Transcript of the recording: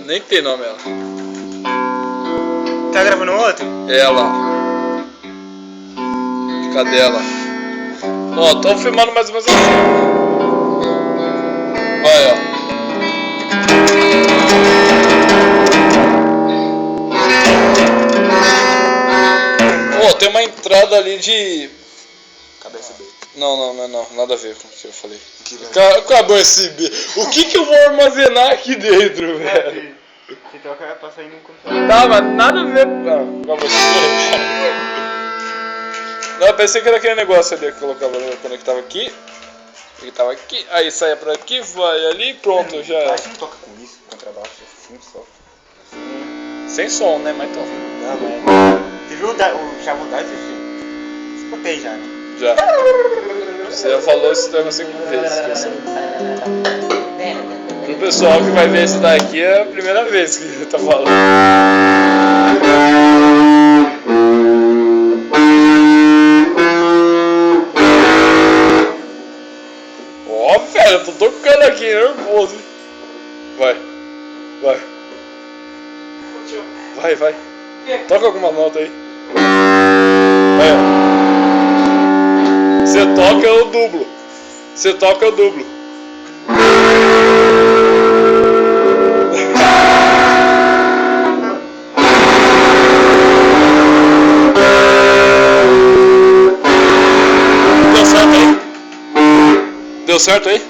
Nem tem nome ela. Tá gravando outro? Ela. Cadê ela? Ó, tô filmando mais ou menos assim. Vai, ó. Ó, tem uma entrada ali de... Cabeça B. Não, nada a ver com o que eu falei. Acabou esse B. O que eu vou armazenar aqui dentro, velho? Você troca pra sair no computador. Tá, mas nada a ver. Não, acabou esse B. Não, eu pensei que era aquele negócio ali que eu colocava, eu conectava aqui. Ele tava aqui, aí saia pra aqui, vai ali, pronto, já Eu é. acho que não toca com isso, contrabaixo, assim só. Sem som, né? Mas toca. Não, mas... Você viu o Chavo Dice, filho? Escutei já, né? Já. Você já falou isso umas 5 vezes. Pro pessoal que vai ver isso daqui é a primeira vez que ele tá falando. Ó, velho, eu tô tocando aqui, nervoso. Vai. Vai. Toca alguma nota aí. Vai, ó. Você toca, eu dublo. Você toca, eu dublo. Deu certo aí? Deu certo aí?